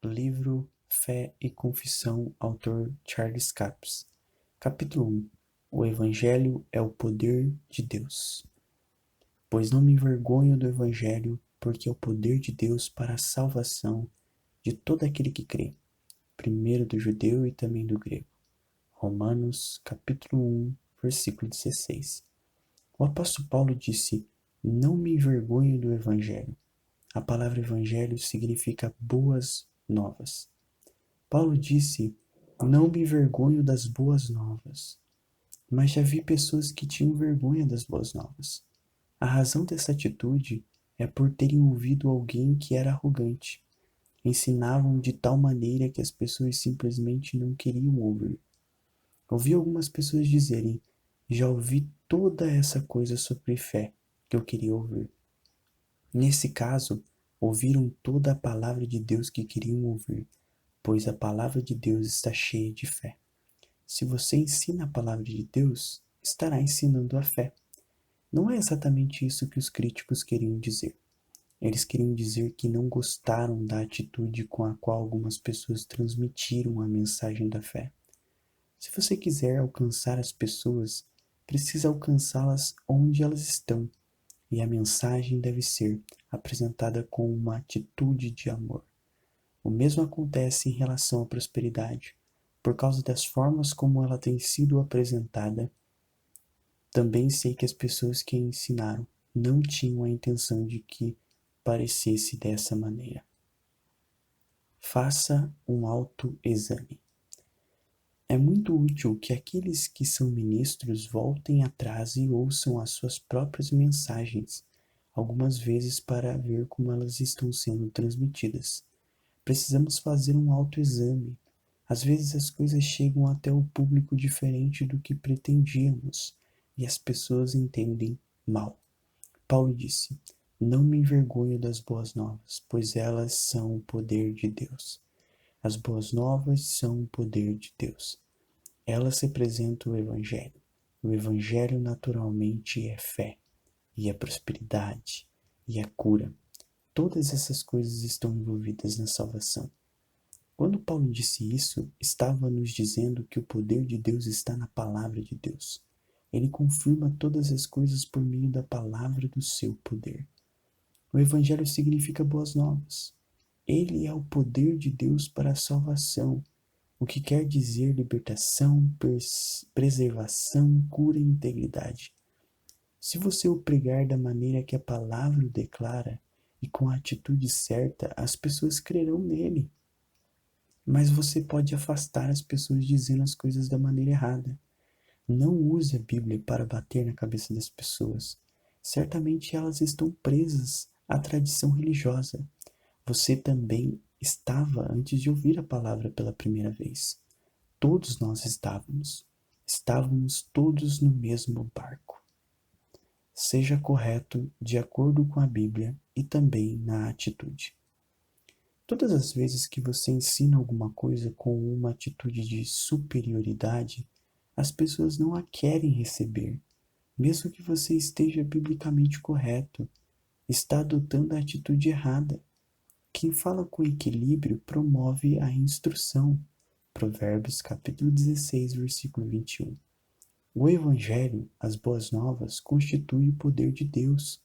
Livro Fé e Confissão, autor Charles Capps. Capítulo 1. O Evangelho é o poder de Deus. Pois não me envergonho do Evangelho, porque é o poder de Deus para a salvação de todo aquele que crê, primeiro do judeu e também do grego. Romanos, capítulo 1, versículo 16. O apóstolo Paulo disse: não me envergonho do Evangelho. A palavra Evangelho significa boas novas. Paulo disse: não me envergonho das boas novas. Mas já vi pessoas que tinham vergonha das boas novas. A razão dessa atitude é por terem ouvido alguém que era arrogante. Ensinavam de tal maneira que as pessoas simplesmente não queriam ouvir. Ouvi algumas pessoas dizerem: já ouvi toda essa coisa sobre fé que eu queria ouvir. Nesse caso, ouviram toda a palavra de Deus que queriam ouvir, pois a palavra de Deus está cheia de fé. Se você ensina a palavra de Deus, estará ensinando a fé. Não é exatamente isso que os críticos queriam dizer. Eles queriam dizer que não gostaram da atitude com a qual algumas pessoas transmitiram a mensagem da fé. Se você quiser alcançar as pessoas, precisa alcançá-las onde elas estão, e a mensagem deve ser apresentada com uma atitude de amor. O mesmo acontece em relação à prosperidade. Por causa das formas como ela tem sido apresentada, também sei que as pessoas que a ensinaram não tinham a intenção de que parecesse dessa maneira. Faça um autoexame. É muito útil que aqueles que são ministros voltem atrás e ouçam as suas próprias mensagens, algumas vezes para ver como elas estão sendo transmitidas. Precisamos fazer um autoexame. Às vezes as coisas chegam até o público diferente do que pretendíamos e as pessoas entendem mal. Paulo disse: não me envergonho das boas novas, pois elas são o poder de Deus. As boas novas são o poder de Deus. Elas representam o Evangelho. O Evangelho naturalmente é fé, e é prosperidade, e é cura. Todas essas coisas estão envolvidas na salvação. Quando Paulo disse isso, estava nos dizendo que o poder de Deus está na palavra de Deus. Ele confirma todas as coisas por meio da palavra do seu poder. O Evangelho significa boas novas. Ele é o poder de Deus para a salvação, o que quer dizer libertação, preservação, cura e integridade. Se você o pregar da maneira que a palavra o declara e com a atitude certa, as pessoas crerão nele. Mas você pode afastar as pessoas dizendo as coisas da maneira errada. Não use a Bíblia para bater na cabeça das pessoas. Certamente elas estão presas à tradição religiosa. Você também estava antes de ouvir a palavra pela primeira vez. Todos nós estávamos. Estávamos todos no mesmo barco. Seja correto de acordo com a Bíblia e também na atitude. Todas as vezes que você ensina alguma coisa com uma atitude de superioridade, as pessoas não a querem receber, mesmo que você esteja biblicamente correto, está adotando a atitude errada. Quem fala com equilíbrio promove a instrução. Provérbios capítulo 16, versículo 21. O Evangelho, as boas novas, constitui o poder de Deus.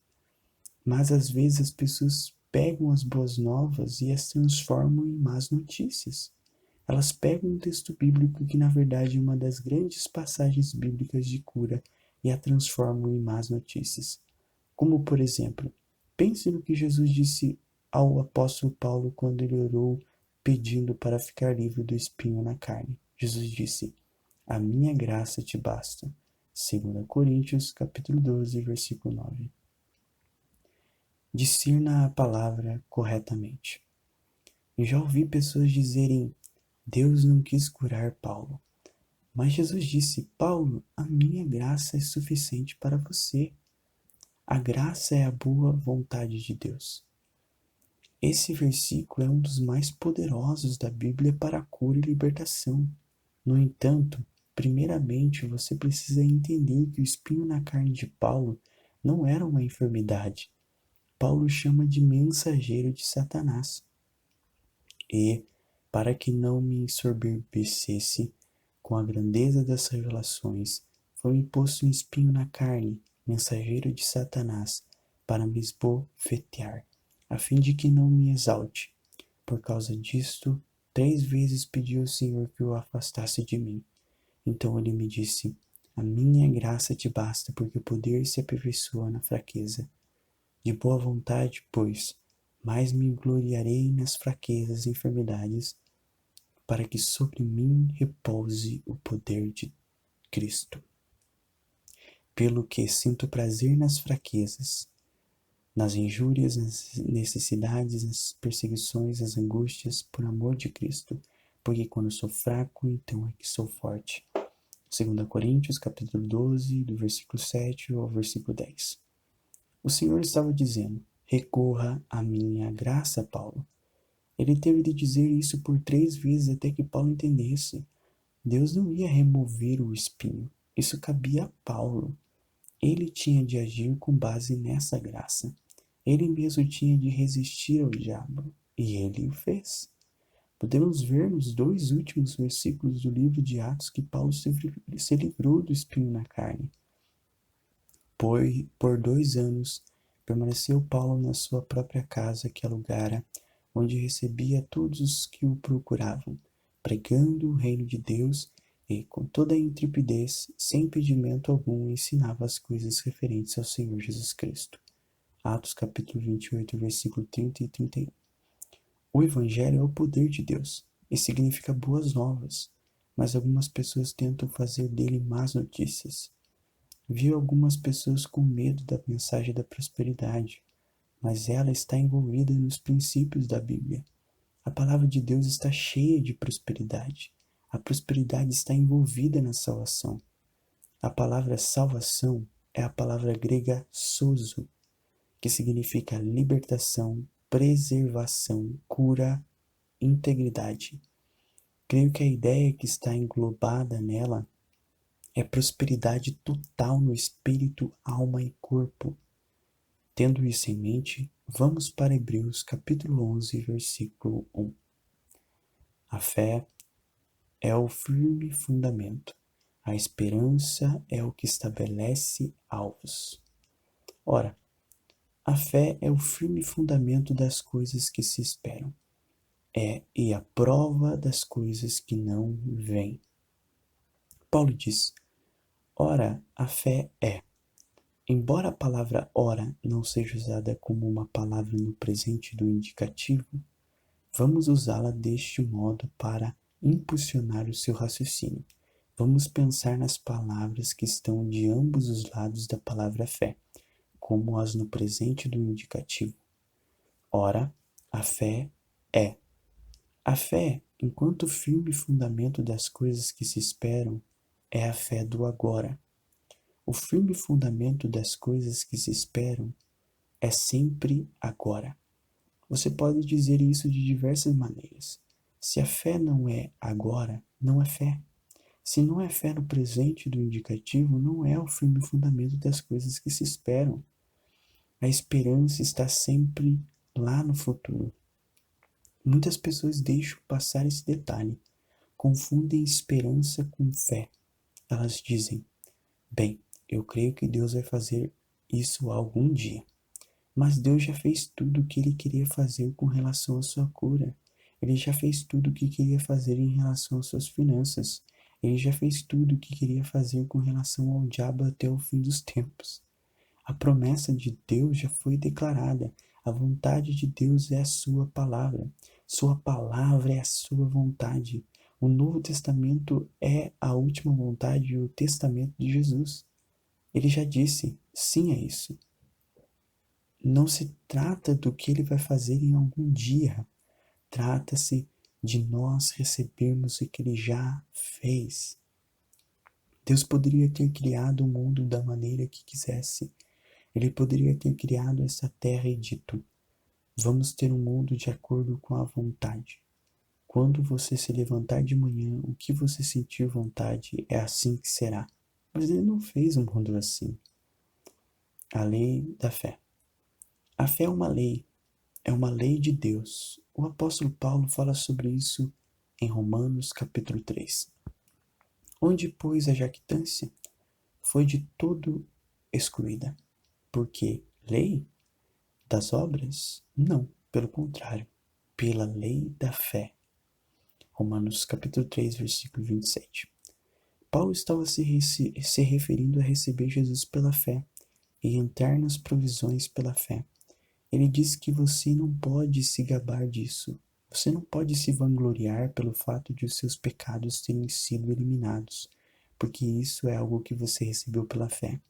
Mas às vezes as pessoas pegam as boas novas e as transformam em más notícias. Elas pegam um texto bíblico que na verdade é uma das grandes passagens bíblicas de cura e a transformam em más notícias. Como por exemplo, pense no que Jesus disse ao apóstolo Paulo quando ele orou pedindo para ficar livre do espinho na carne. Jesus disse: a minha graça te basta. 2 Coríntios capítulo 12, versículo 9. Discirna a palavra corretamente. Eu já ouvi pessoas dizerem: Deus não quis curar Paulo. Mas Jesus disse: Paulo, a minha graça é suficiente para você. A graça é a boa vontade de Deus. Esse versículo é um dos mais poderosos da Bíblia para a cura e libertação. No entanto, primeiramente você precisa entender que o espinho na carne de Paulo não era uma enfermidade. Paulo chama de mensageiro de Satanás. E, para que não me ensoberbecesse com a grandeza das revelações, foi-me posto um espinho na carne, mensageiro de Satanás, para me esbofetear, a fim de que não me exalte. Por causa disto, 3 vezes pedi ao Senhor que o afastasse de mim. Então ele me disse: a minha graça te basta, porque o poder se aperfeiçoa na fraqueza. De boa vontade, pois, mais me gloriarei nas fraquezas e enfermidades, para que sobre mim repouse o poder de Cristo. Pelo que sinto prazer nas fraquezas, nas injúrias, nas necessidades, nas perseguições, nas angústias, por amor de Cristo, porque quando sou fraco, então é que sou forte. 2 Coríntios, capítulo 12, do versículo 7 ao versículo 10. O Senhor estava dizendo: recorra à minha graça, Paulo. Ele teve de dizer isso por 3 vezes até que Paulo entendesse. Deus não ia remover o espinho. Isso cabia a Paulo. Ele tinha de agir com base nessa graça. Ele mesmo tinha de resistir ao diabo. E ele o fez. Podemos ver nos 2 últimos versículos do livro de Atos que Paulo se livrou do espinho na carne. Por 2 anos, permaneceu Paulo na sua própria casa que alugara, onde recebia todos os que o procuravam, pregando o reino de Deus e, com toda a intrepidez, sem impedimento algum, ensinava as coisas referentes ao Senhor Jesus Cristo. Atos capítulo 28, versículo 30 e 31. O Evangelho é o poder de Deus e significa boas novas, mas algumas pessoas tentam fazer dele más notícias. Vi algumas pessoas com medo da mensagem da prosperidade, mas ela está envolvida nos princípios da Bíblia. A palavra de Deus está cheia de prosperidade. A prosperidade está envolvida na salvação. A palavra salvação é a palavra grega sozo, que significa libertação, preservação, cura, integridade. Creio que a ideia que está englobada nela é prosperidade total no espírito, alma e corpo. Tendo isso em mente, vamos para Hebreus capítulo 11, versículo 1. A fé é o firme fundamento. A esperança é o que estabelece alvos. Ora, a fé é o firme fundamento das coisas que se esperam. E a prova das coisas que não vêm. Paulo diz: ora, a fé é. Embora a palavra ora não seja usada como uma palavra no presente do indicativo, vamos usá-la deste modo para impulsionar o seu raciocínio. Vamos pensar nas palavras que estão de ambos os lados da palavra fé, como as no presente do indicativo. Ora, a fé é. A fé, enquanto firme fundamento das coisas que se esperam, é a fé do agora. O firme fundamento das coisas que se esperam é sempre agora. Você pode dizer isso de diversas maneiras. Se a fé não é agora, não é fé. Se não é fé no presente do indicativo, não é o firme fundamento das coisas que se esperam. A esperança está sempre lá no futuro. Muitas pessoas deixam passar esse detalhe, confundem esperança com fé. Elas dizem: bem, eu creio que Deus vai fazer isso algum dia. Mas Deus já fez tudo o que Ele queria fazer com relação à sua cura. Ele já fez tudo o que queria fazer em relação às suas finanças. Ele já fez tudo o que queria fazer com relação ao diabo até o fim dos tempos. A promessa de Deus já foi declarada. A vontade de Deus é a sua palavra. Sua palavra é a sua vontade. O Novo Testamento é a última vontade e o testamento de Jesus. Ele já disse sim a isso. Não se trata do que ele vai fazer em algum dia. Trata-se de nós recebermos o que ele já fez. Deus poderia ter criado o mundo da maneira que quisesse. Ele poderia ter criado essa terra e dito: vamos ter um mundo de acordo com a vontade. Quando você se levantar de manhã, o que você sentir vontade é assim que será. Mas ele não fez um mundo assim. A lei da fé. A fé é uma lei. é uma lei de Deus. O apóstolo Paulo fala sobre isso em Romanos capítulo 3. Onde, pois, a jactância foi de todo excluída. Porque lei das obras? Não, pelo contrário, pela lei da fé. Romanos capítulo 3, versículo 27. Paulo estava se referindo a receber Jesus pela fé e entrar nas provisões pela fé. Ele diz que você não pode se gabar disso. Você não pode se vangloriar pelo fato de os seus pecados terem sido eliminados, porque isso é algo que você recebeu pela fé.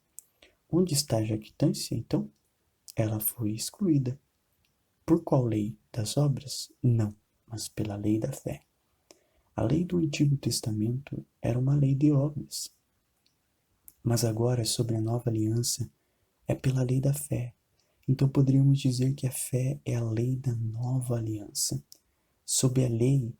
Onde está a jactância, então? Ela foi excluída. Por qual lei? Das obras? Não, mas pela lei da fé. A lei do Antigo Testamento era uma lei de obras, mas agora, sobre a nova aliança, é pela lei da fé. Então poderíamos dizer que a fé é a lei da nova aliança. Sob a lei,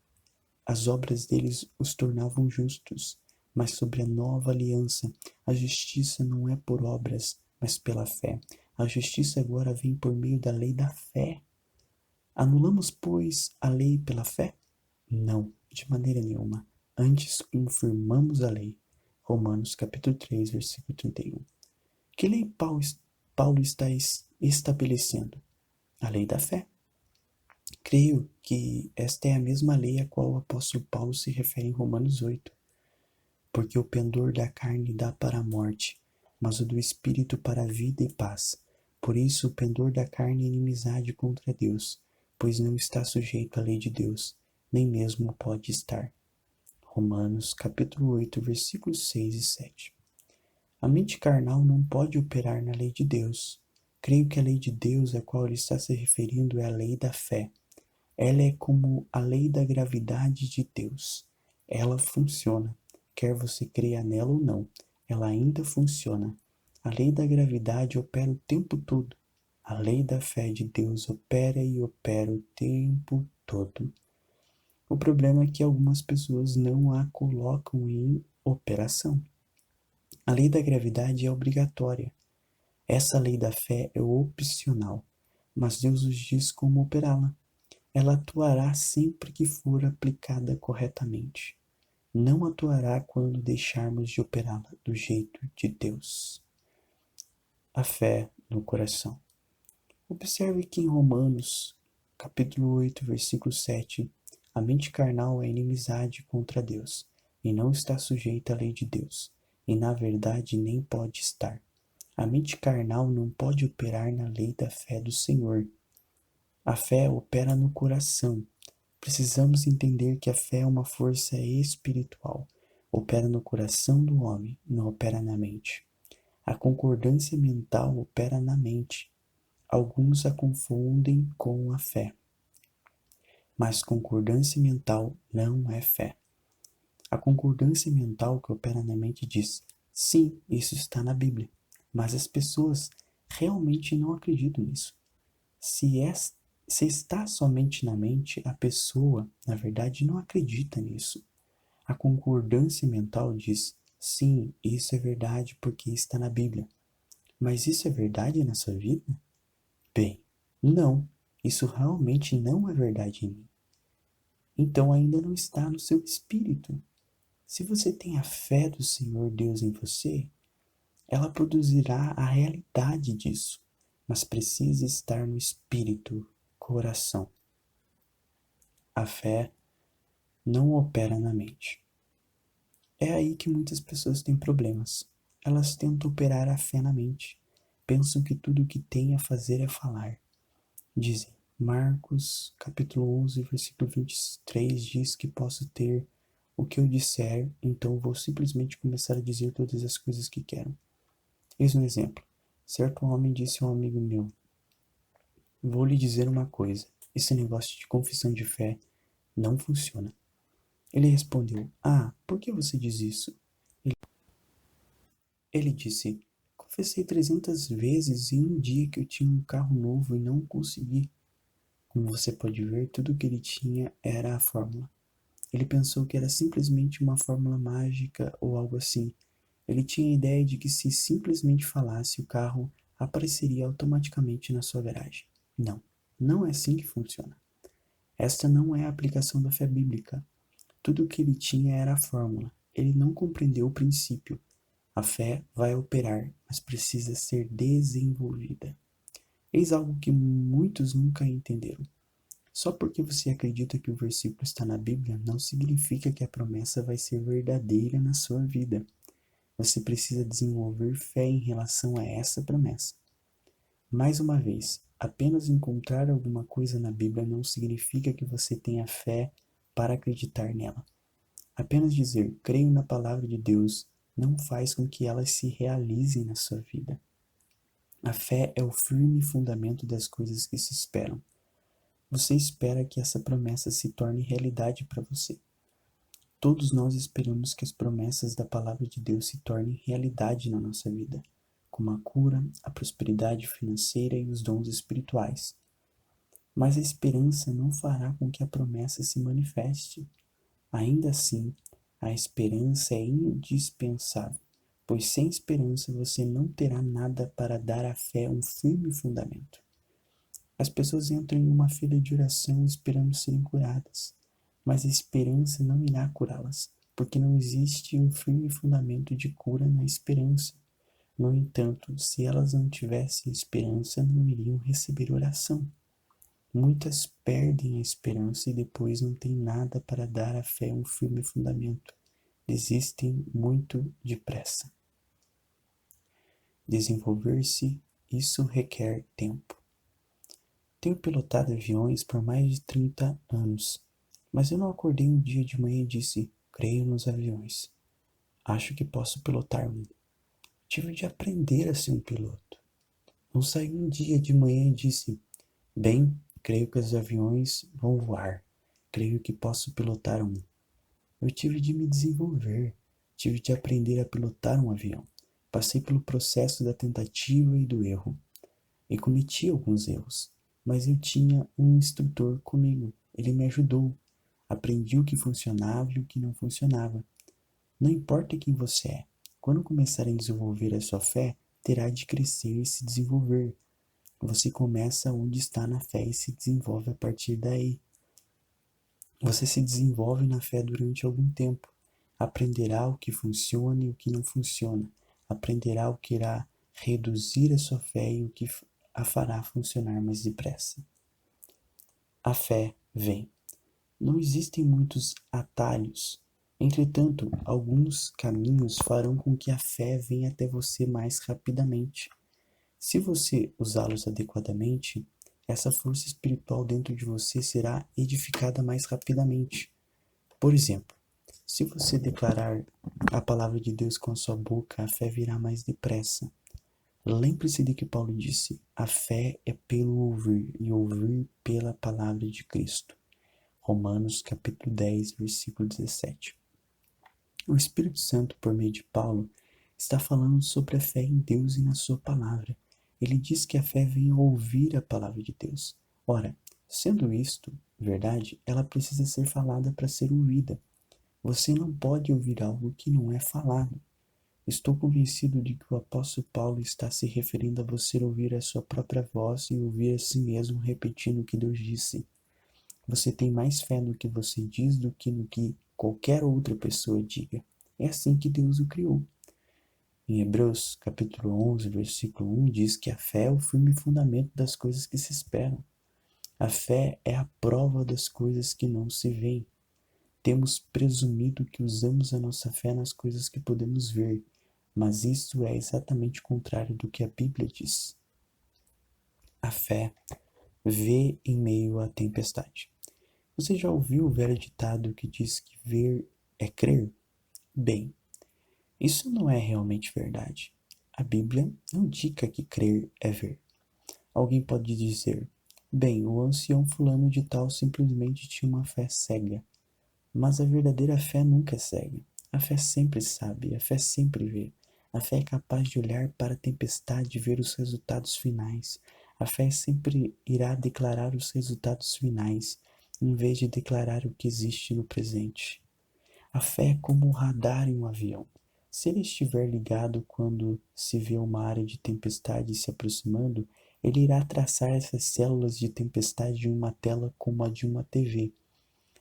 as obras deles os tornavam justos, mas sobre a nova aliança, a justiça não é por obras, mas pela fé. A justiça agora vem por meio da lei da fé. Anulamos, pois, a lei pela fé? Não, de maneira nenhuma. Antes confirmamos a lei. Romanos capítulo 3, versículo 31. Que lei Paulo está estabelecendo? A lei da fé. Creio que esta é a mesma lei a qual o apóstolo Paulo se refere em Romanos 8. Porque o pendor da carne dá para a morte, mas o do espírito para a vida e paz. Por isso o pendor da carne é inimizade contra Deus, pois não está sujeito à lei de Deus, nem mesmo pode estar. Romanos capítulo 8, versículos 6 e 7. A mente carnal não pode operar na lei de Deus. Creio que a lei de Deus a qual ele está se referindo é a lei da fé. Ela é como a lei da gravidade de Deus. Ela funciona, quer você creia nela ou não. Ela ainda funciona. A lei da gravidade opera o tempo todo. A lei da fé de Deus opera e opera o tempo todo. O problema é que algumas pessoas não a colocam em operação. A lei da gravidade é obrigatória. Essa lei da fé é opcional, mas Deus nos diz como operá-la. Ela atuará sempre que for aplicada corretamente. Não atuará quando deixarmos de operá-la do jeito de Deus. A fé no coração. Observe que em Romanos, capítulo 8, versículo 7, a mente carnal é inimizade contra Deus, e não está sujeita à lei de Deus, e na verdade nem pode estar. A mente carnal não pode operar na lei da fé do Senhor. A fé opera no coração. Precisamos entender que a fé é uma força espiritual. Opera no coração do homem, não opera na mente. A concordância mental opera na mente. Alguns a confundem com a fé. Mas concordância mental não é fé. A concordância mental que opera na mente diz: sim, isso está na Bíblia. Mas as pessoas realmente não acreditam nisso. Se está somente na mente, a pessoa, na verdade, não acredita nisso. A concordância mental diz: sim, isso é verdade porque está na Bíblia. Mas isso é verdade na sua vida? Bem, não, isso realmente não é verdade em mim. Então ainda não está no seu espírito. Se você tem a fé do Senhor Deus em você, ela produzirá a realidade disso, mas precisa estar no espírito, coração. A fé não opera na mente. É aí que muitas pessoas têm problemas. Elas tentam operar a fé na mente. Pensam que tudo o que têm a fazer é falar. Dizem, Marcos capítulo 11, versículo 23 diz que posso ter o que eu disser, então vou simplesmente começar a dizer todas as coisas que quero. Eis um exemplo. Certo homem disse a um amigo meu: vou lhe dizer uma coisa, esse negócio de confissão de fé não funciona. Ele respondeu: ah, por que você diz isso? Ele disse: confessei 300 vezes em um dia que eu tinha um carro novo e não consegui. Como você pode ver, tudo que ele tinha era a fórmula. Ele pensou que era simplesmente uma fórmula mágica ou algo assim. Ele tinha a ideia de que se simplesmente falasse, o carro apareceria automaticamente na sua garagem. Não, Não é assim que funciona. Esta não é a aplicação da fé bíblica. Tudo o que ele tinha era a fórmula. Ele não compreendeu o princípio. A fé vai operar, mas precisa ser desenvolvida. Eis algo que muitos nunca entenderam. Só porque você acredita que o versículo está na Bíblia, não significa que a promessa vai ser verdadeira na sua vida. Você precisa desenvolver fé em relação a essa promessa. Mais uma vez, apenas encontrar alguma coisa na Bíblia não significa que você tenha fé para acreditar nela. Apenas dizer creio na palavra de Deus não faz com que elas se realizem na sua vida. A fé é o firme fundamento das coisas que se esperam. Você espera que essa promessa se torne realidade para você. Todos nós esperamos que as promessas da palavra de Deus se tornem realidade na nossa vida, como a cura, a prosperidade financeira e os dons espirituais. Mas a esperança não fará com que a promessa se manifeste. Ainda assim, a esperança é indispensável, pois sem esperança você não terá nada para dar à fé um firme fundamento. As pessoas entram em uma fila de oração esperando serem curadas, mas a esperança não irá curá-las, porque não existe um firme fundamento de cura na esperança. No entanto, se elas não tivessem esperança, não iriam receber oração. Muitas perdem a esperança e depois não têm nada para dar à fé um firme fundamento. Desistem muito depressa. Desenvolver-se, isso requer tempo. Tenho pilotado aviões por mais de 30 anos, mas eu não acordei um dia de manhã e disse, creio nos aviões. Acho que posso pilotar um. Tive de aprender a ser um piloto. Não saí um dia de manhã e disse, bem, creio que os aviões vão voar. Creio que posso pilotar um. Eu tive de me desenvolver. Tive de aprender a pilotar um avião. Passei pelo processo da tentativa e do erro. E cometi alguns erros. Mas eu tinha um instrutor comigo. Ele me ajudou. Aprendi o que funcionava e o que não funcionava. Não importa quem você é. Quando começar a desenvolver a sua fé, terá de crescer e se desenvolver. Você começa onde está na fé e se desenvolve a partir daí. Você se desenvolve na fé durante algum tempo. Aprenderá o que funciona e o que não funciona. Aprenderá o que irá reduzir a sua fé e o que a fará funcionar mais depressa. A fé vem. Não existem muitos atalhos. Entretanto, alguns caminhos farão com que a fé venha até você mais rapidamente. Se você usá-los adequadamente, essa força espiritual dentro de você será edificada mais rapidamente. Por exemplo, se você declarar a palavra de Deus com a sua boca, a fé virá mais depressa. Lembre-se de que Paulo disse, a fé é pelo ouvir e ouvir pela palavra de Cristo. Romanos capítulo 10, versículo 17. O Espírito Santo, por meio de Paulo, está falando sobre a fé em Deus e na sua palavra. Ele diz que a fé vem ao ouvir a palavra de Deus. Ora, sendo isto verdade, ela precisa ser falada para ser ouvida. Você não pode ouvir algo que não é falado. Estou convencido de que o apóstolo Paulo está se referindo a você ouvir a sua própria voz e ouvir a si mesmo repetindo o que Deus disse. Você tem mais fé no que você diz do que no que qualquer outra pessoa diga. É assim que Deus o criou. Em Hebreus, capítulo 11, versículo 1, diz que a fé é o firme fundamento das coisas que se esperam. A fé é a prova das coisas que não se veem. Temos presumido que usamos a nossa fé nas coisas que podemos ver, mas isso é exatamente o contrário do que a Bíblia diz. A fé vê em meio à tempestade. Você já ouviu o velho ditado que diz que ver é crer? Bem, isso não é realmente verdade. A Bíblia não indica que crer é ver. Alguém pode dizer, bem, o ancião fulano de tal simplesmente tinha uma fé cega. Mas a verdadeira fé nunca é cega. A fé sempre sabe, a fé sempre vê. A fé é capaz de olhar para a tempestade e ver os resultados finais. A fé sempre irá declarar os resultados finais, em vez de declarar o que existe no presente. A fé é como um radar em um avião. Se ele estiver ligado quando se vê uma área de tempestade se aproximando, Ele irá traçar essas células de tempestade em uma tela como a de uma TV.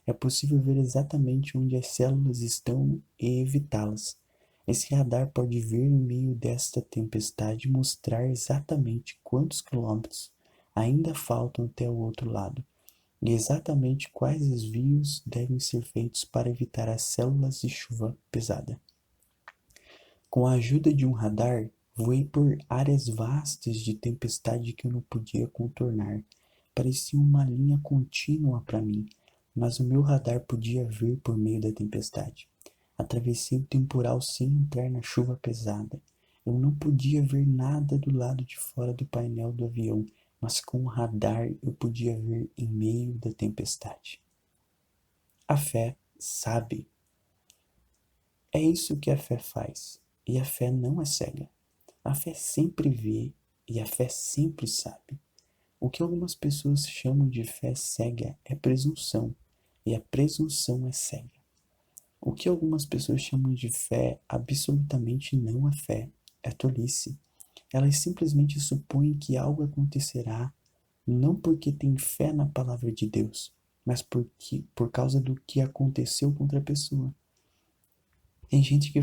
É possível ver exatamente onde as células estão e evitá-las. Esse radar pode ver em meio desta tempestade e mostrar exatamente quantos quilômetros ainda faltam até o outro lado, e exatamente quais desvios devem ser feitos para evitar as células de chuva pesada. Com a ajuda de um radar, voei por áreas vastas de tempestade que eu não podia contornar. Parecia uma linha contínua para mim, mas o meu radar podia ver por meio da tempestade. Atravessei o temporal sem entrar na chuva pesada. Eu não podia ver nada do lado de fora do painel do avião, mas com o radar eu podia ver em meio da tempestade. A fé sabe. É isso que a fé faz. E a fé não é cega. A fé sempre vê e a fé sempre sabe. O que algumas pessoas chamam de fé cega é presunção, e a presunção é cega. O que algumas pessoas chamam de fé absolutamente não é fé, é tolice. Elas simplesmente supõem que algo acontecerá não porque têm fé na palavra de Deus, mas por causa do que aconteceu com outra pessoa. Tem gente que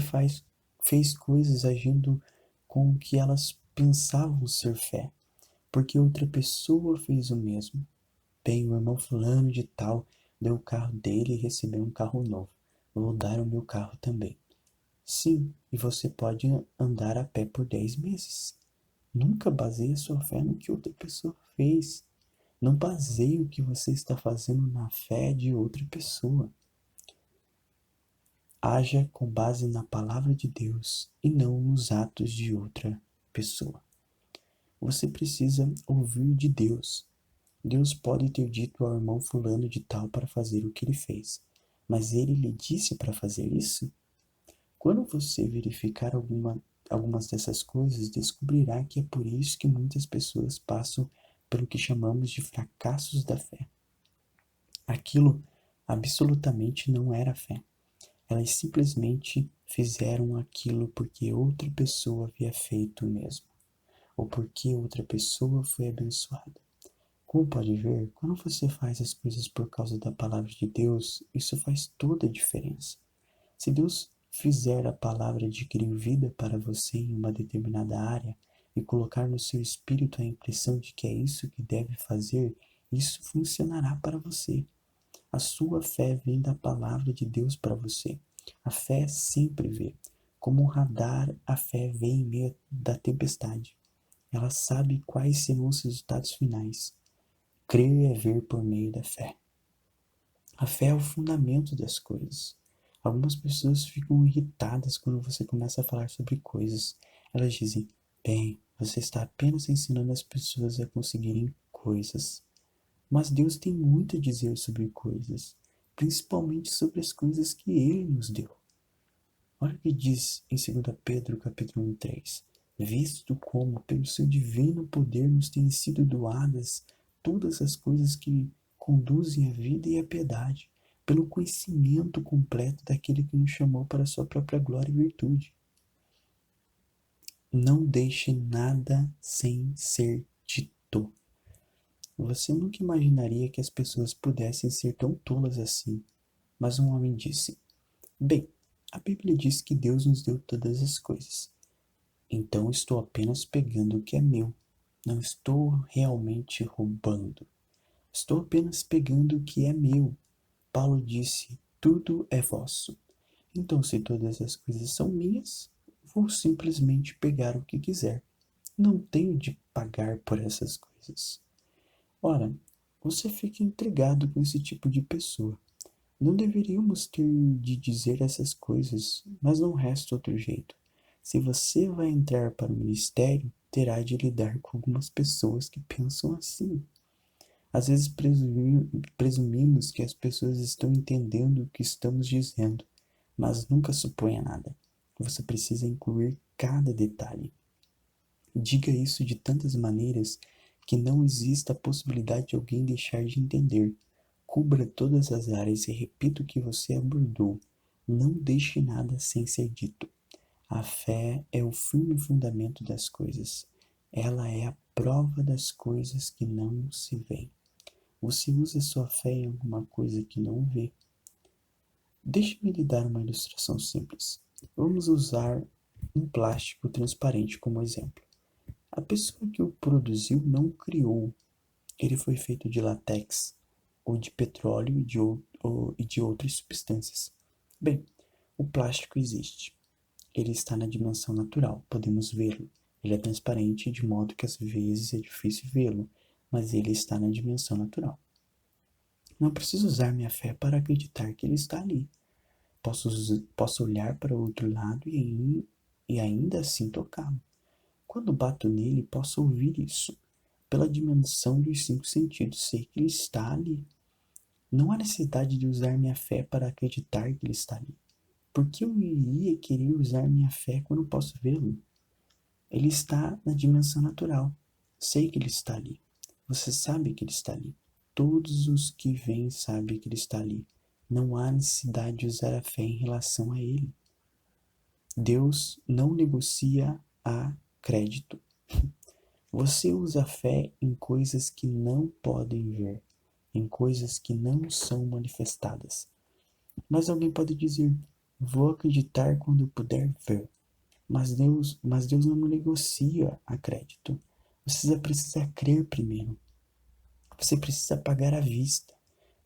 fez coisas agindo com o que elas pensavam ser fé, porque outra pessoa fez o mesmo. Bem, o irmão fulano de tal deu o carro dele e recebeu um carro novo. Vou dar o meu carro também. Sim, e você pode andar a pé por 10 meses. Nunca baseie sua fé no que outra pessoa fez. Não baseie o que você está fazendo na fé de outra pessoa. Haja com base na palavra de Deus e não nos atos de outra pessoa. Você precisa ouvir de Deus. Deus pode ter dito ao irmão fulano de tal para fazer o que ele fez, mas ele lhe disse para fazer isso? Quando você verificar algumas dessas coisas, descobrirá que é por isso que muitas pessoas passam pelo que chamamos de fracassos da fé. Aquilo absolutamente não era fé. Elas simplesmente fizeram aquilo porque outra pessoa havia feito o mesmo, ou porque outra pessoa foi abençoada. Como pode ver, quando você faz as coisas por causa da palavra de Deus, isso faz toda a diferença. Se Deus fizer a palavra adquirir vida para você em uma determinada área e colocar no seu espírito a impressão de que é isso que deve fazer, isso funcionará para você. A sua fé vem da palavra de Deus para você. A fé sempre vê. Como um radar, a fé vê em meio da tempestade. Ela sabe quais serão os resultados finais. Crer é ver por meio da fé. A fé é o fundamento das coisas. Algumas pessoas ficam irritadas quando você começa a falar sobre coisas. Elas dizem: bem, você está apenas ensinando as pessoas a conseguirem coisas. Mas Deus tem muito a dizer sobre coisas, principalmente sobre as coisas que Ele nos deu. Olha o que diz em 2 Pedro capítulo 1:3. Visto como, pelo seu divino poder, nos têm sido doadas todas as coisas que conduzem à vida e à piedade, pelo conhecimento completo daquele que nos chamou para a sua própria glória e virtude. Não deixe nada sem ser dito. Você nunca imaginaria que as pessoas pudessem ser tão tolas assim, mas um homem disse: bem, a Bíblia diz que Deus nos deu todas as coisas. Então estou apenas pegando o que é meu. Não estou realmente roubando. Estou apenas pegando o que é meu. Paulo disse: tudo é vosso. Então, se todas as coisas são minhas, vou simplesmente pegar o que quiser. Não tenho de pagar por essas coisas. Ora, você fica intrigado com esse tipo de pessoa. Não deveríamos ter de dizer essas coisas, mas não resta outro jeito. Se você vai entrar para o ministério, terá de lidar com algumas pessoas que pensam assim. Às vezes presumimos que as pessoas estão entendendo o que estamos dizendo, mas nunca suponha nada. Você precisa incluir cada detalhe. Diga isso de tantas maneiras que não exista a possibilidade de alguém deixar de entender. Cubra todas as áreas e repita o que você abordou. Não deixe nada sem ser dito. A fé é o firme fundamento das coisas. Ela é a prova das coisas que não se veem. Você usa sua fé em alguma coisa que não vê? Deixe-me lhe dar uma ilustração simples. Vamos usar um plástico transparente como exemplo. A pessoa que o produziu não o criou. Ele foi feito de látex, ou de petróleo e de outras substâncias. Bem, o plástico existe. Ele está na dimensão natural, podemos vê-lo. Ele é transparente de modo que às vezes é difícil vê-lo, mas ele está na dimensão natural. Não preciso usar minha fé para acreditar que ele está ali. Posso olhar para o outro lado e ainda assim tocá-lo. Quando bato nele, posso ouvir isso. Pela dimensão dos 5 sentidos, sei que ele está ali. Não há necessidade de usar minha fé para acreditar que ele está ali. Por que eu iria querer usar minha fé quando posso vê-lo? Ele está na dimensão natural. Sei que ele está ali. Você sabe que ele está ali. Todos os que vêm sabem que ele está ali. Não há necessidade de usar a fé em relação a ele. Deus não negocia a crédito. Você usa a fé em coisas que não podem ver, em coisas que não são manifestadas. Mas alguém pode dizer: vou acreditar quando eu puder ver. Mas Deus não negocia a crédito. Você precisa crer primeiro. Você precisa pagar à vista,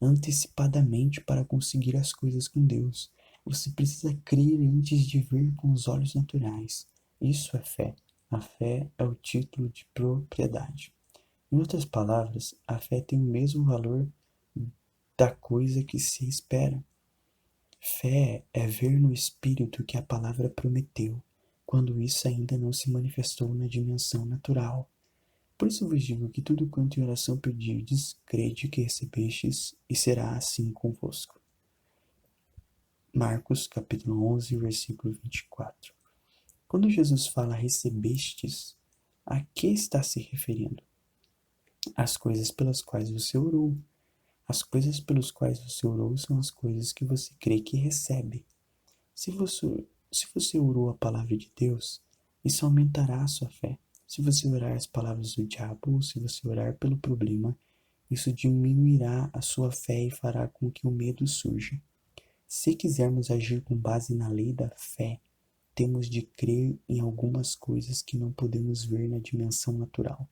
antecipadamente para conseguir as coisas com Deus. Você precisa crer antes de ver com os olhos naturais. Isso é fé. A fé é o título de propriedade. Em outras palavras, a fé tem o mesmo valor da coisa que se espera. Fé é ver no Espírito que a palavra prometeu, quando isso ainda não se manifestou na dimensão natural. Por isso vos digo que tudo quanto em oração pedirdes, crede que recebestes, e será assim convosco. Marcos capítulo 11, versículo 24. Quando Jesus fala recebestes, a que está se referindo? As coisas pelas quais você orou. As coisas pelas quais você orou são as coisas que você crê que recebe. Se você orou a palavra de Deus, isso aumentará a sua fé. Se você orar as palavras do diabo, ou se você orar pelo problema, isso diminuirá a sua fé e fará com que o medo surja. Se quisermos agir com base na lei da fé, temos de crer em algumas coisas que não podemos ver na dimensão natural.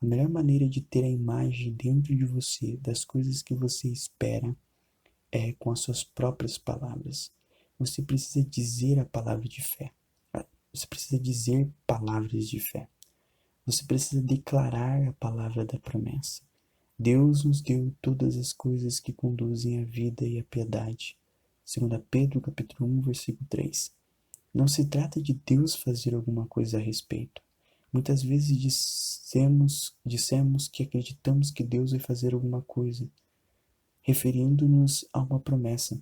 A melhor maneira de ter a imagem dentro de você das coisas que você espera é com as suas próprias palavras. Você precisa dizer a palavra de fé. Você precisa dizer palavras de fé. Você precisa declarar a palavra da promessa. Deus nos deu todas as coisas que conduzem à vida e à piedade. 2 Pedro capítulo 1, versículo 3. Não se trata de Deus fazer alguma coisa a respeito. Muitas vezes dissemos que acreditamos que Deus vai fazer alguma coisa, referindo-nos a uma promessa.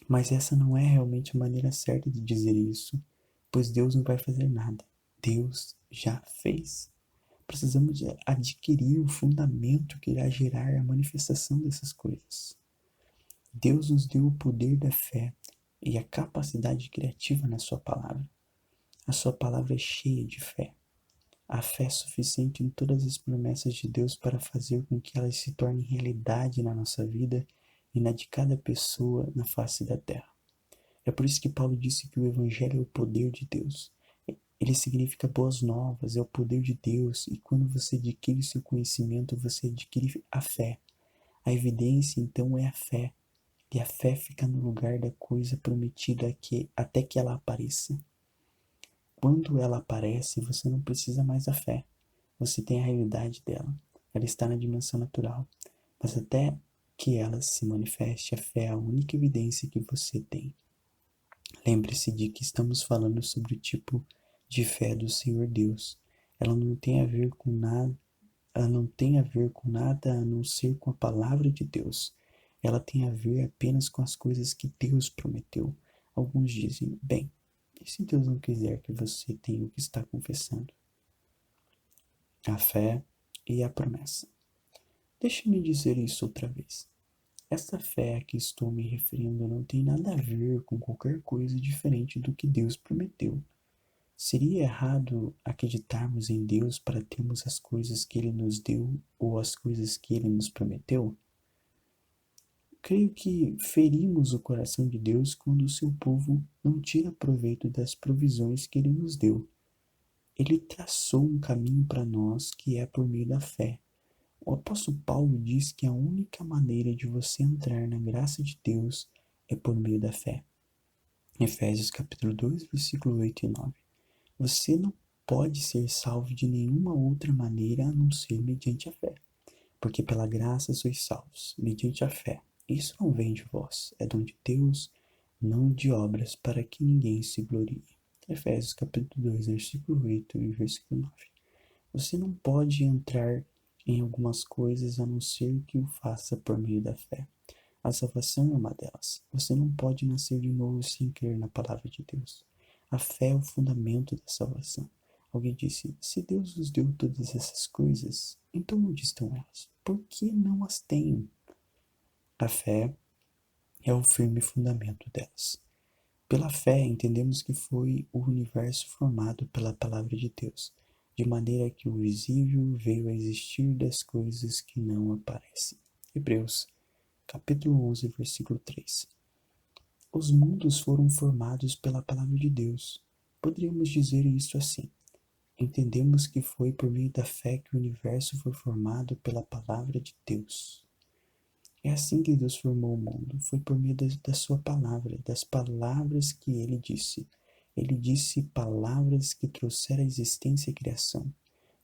Mas essa não é realmente a maneira certa de dizer isso, pois Deus não vai fazer nada. Deus já fez. Precisamos adquirir o fundamento que irá gerar a manifestação dessas coisas. Deus nos deu o poder da fé e a capacidade criativa na sua palavra. A sua palavra é cheia de fé. A fé é suficiente em todas as promessas de Deus para fazer com que elas se tornem realidade na nossa vida e na de cada pessoa na face da terra. É por isso que Paulo disse que o Evangelho é o poder de Deus. Ele significa boas novas, é o poder de Deus, e quando você adquire seu conhecimento, você adquire a fé. A evidência, então, é a fé, e a fé fica no lugar da coisa prometida até que ela apareça. Quando ela aparece, você não precisa mais da fé. Você tem a realidade dela. Ela está na dimensão natural. Mas até que ela se manifeste, a fé é a única evidência que você tem. Lembre-se de que estamos falando sobre o tipo de fé do Senhor Deus. Ela não tem a ver com nada, ela não tem a ver com nada a não ser com a palavra de Deus. Ela tem a ver apenas com as coisas que Deus prometeu. Alguns dizem: bem, e se Deus não quiser que você tenha o que está confessando? A fé e a promessa. Deixe-me dizer isso outra vez. Essa fé a que estou me referindo não tem nada a ver com qualquer coisa diferente do que Deus prometeu. Seria errado acreditarmos em Deus para termos as coisas que Ele nos deu ou as coisas que Ele nos prometeu? Creio que ferimos o coração de Deus quando o seu povo não tira proveito das provisões que Ele nos deu. Ele traçou um caminho para nós que é por meio da fé. O apóstolo Paulo diz que a única maneira de você entrar na graça de Deus é por meio da fé. Efésios capítulo 2, versículo 8 e 9. Você não pode ser salvo de nenhuma outra maneira a não ser mediante a fé. Porque pela graça sois salvos, mediante a fé. Isso não vem de vós, é dom de Deus, não de obras, para que ninguém se glorie. Efésios capítulo 2, versículo 8 e versículo 9. Você não pode entrar em algumas coisas a não ser que o faça por meio da fé. A salvação é uma delas. Você não pode nascer de novo sem crer na palavra de Deus. A fé é o fundamento da salvação. Alguém disse: se Deus nos deu todas essas coisas, então onde estão elas? Por que não as têm? A fé é o firme fundamento delas. Pela fé, entendemos que foi o universo formado pela palavra de Deus, de maneira que o visível veio a existir das coisas que não aparecem. Hebreus, capítulo 11, versículo 3. Os mundos foram formados pela palavra de Deus. Poderíamos dizer isso assim: entendemos que foi por meio da fé que o universo foi formado pela palavra de Deus. É assim que Deus formou o mundo, foi por meio da sua palavra, das palavras que ele disse. Ele disse palavras que trouxeram a existência e a criação.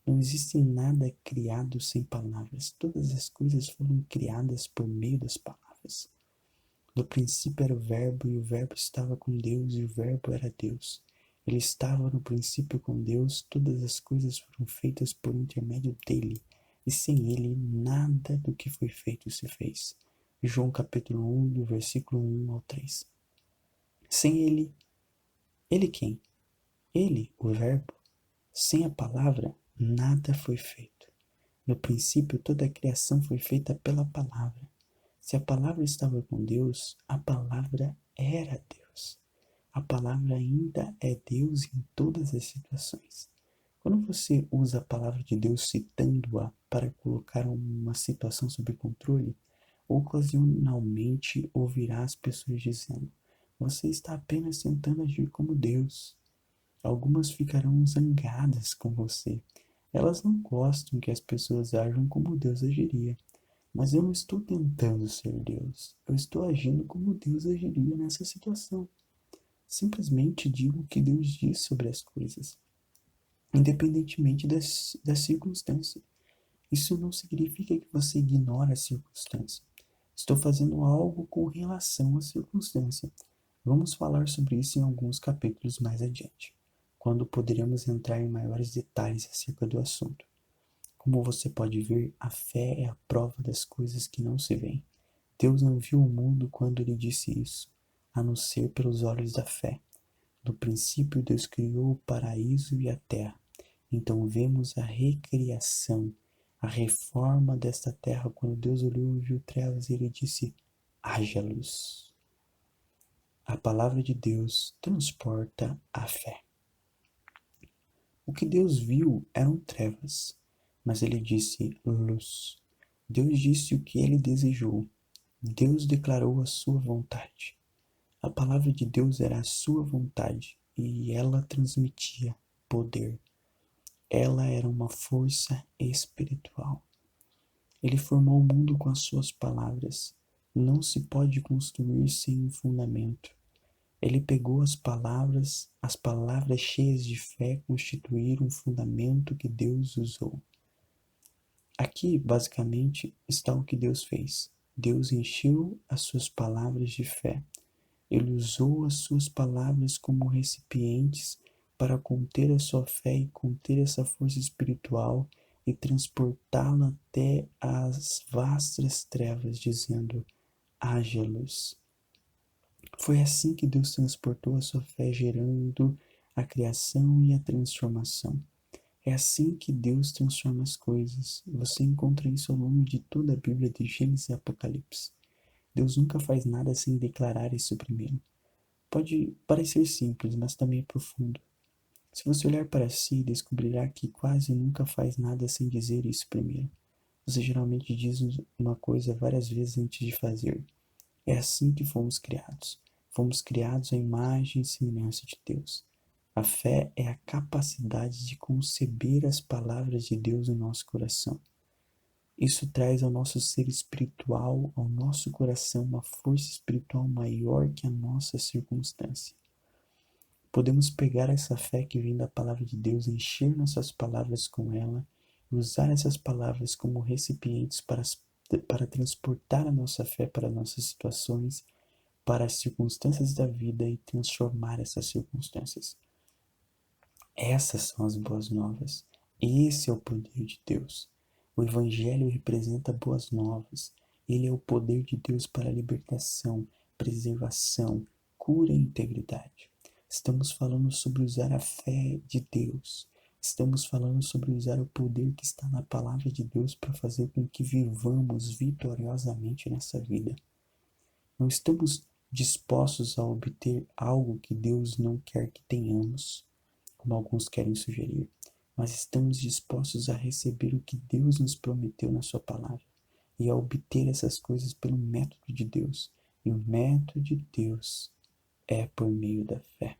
Não existe nada criado sem palavras. Todas as coisas foram criadas por meio das palavras. No princípio era o Verbo, e o Verbo estava com Deus, e o Verbo era Deus. Ele estava no princípio com Deus, todas as coisas foram feitas por intermédio dele, e sem ele nada do que foi feito se fez. João capítulo 1, do versículo 1 ao 3. Sem ele, ele quem? Ele, o Verbo. Sem a palavra, nada foi feito. No princípio, toda a criação foi feita pela palavra. Se a palavra estava com Deus, a palavra era Deus. A palavra ainda é Deus em todas as situações. Quando você usa a palavra de Deus citando-a para colocar uma situação sob controle, ocasionalmente ouvirá as pessoas dizendo: você está apenas tentando agir como Deus. Algumas ficarão zangadas com você. Elas não gostam que as pessoas ajam como Deus agiria. Mas eu não estou tentando ser Deus. Eu estou agindo como Deus agiria nessa situação. Simplesmente digo o que Deus diz sobre as coisas, independentemente da circunstância. Isso não significa que você ignora a circunstância. Estou fazendo algo com relação à circunstância. Vamos falar sobre isso em alguns capítulos mais adiante, quando poderemos entrar em maiores detalhes acerca do assunto. Como você pode ver, a fé é a prova das coisas que não se veem. Deus não viu o mundo quando ele disse isso, a não ser pelos olhos da fé. No princípio, Deus criou o paraíso e a terra. Então vemos a recriação, a reforma desta terra, quando Deus olhou e viu trevas, ele disse: haja luz. A palavra de Deus transporta a fé. O que Deus viu eram trevas, mas ele disse luz. Deus disse o que ele desejou. Deus declarou a sua vontade. A palavra de Deus era a sua vontade e ela transmitia poder. Ela era uma força espiritual. Ele formou o mundo com as suas palavras. Não se pode construir sem um fundamento. Ele pegou as palavras cheias de fé constituíram um fundamento que Deus usou. Aqui, basicamente, está o que Deus fez. Deus encheu as suas palavras de fé. Ele usou as suas palavras como recipientes para conter a sua fé e conter essa força espiritual e transportá-la até as vastas trevas, dizendo: haja luz. Foi assim que Deus transportou a sua fé, gerando a criação e a transformação. É assim que Deus transforma as coisas. Você encontra isso ao longo de toda a Bíblia, de Gênesis e Apocalipse. Deus nunca faz nada sem declarar isso primeiro. Pode parecer simples, mas também é profundo. Se você olhar para si, descobrirá que quase nunca faz nada sem dizer isso primeiro. Você geralmente diz uma coisa várias vezes antes de fazer. É assim que fomos criados. Fomos criados à imagem e semelhança de Deus. A fé é a capacidade de conceber as palavras de Deus no nosso coração. Isso traz ao nosso ser espiritual, ao nosso coração, uma força espiritual maior que a nossa circunstância. Podemos pegar essa fé que vem da palavra de Deus, encher nossas palavras com ela e usar essas palavras como recipientes para transportar a nossa fé para nossas situações, para as circunstâncias da vida e transformar essas circunstâncias. Essas são as boas novas. Esse é o poder de Deus. O Evangelho representa boas novas. Ele é o poder de Deus para a libertação, preservação, cura e integridade. Estamos falando sobre usar a fé de Deus. Estamos falando sobre usar o poder que está na palavra de Deus para fazer com que vivamos vitoriosamente nessa vida. Não estamos dispostos a obter algo que Deus não quer que tenhamos, como alguns querem sugerir, mas estamos dispostos a receber o que Deus nos prometeu na sua palavra e a obter essas coisas pelo método de Deus. E o método de Deus é por meio da fé.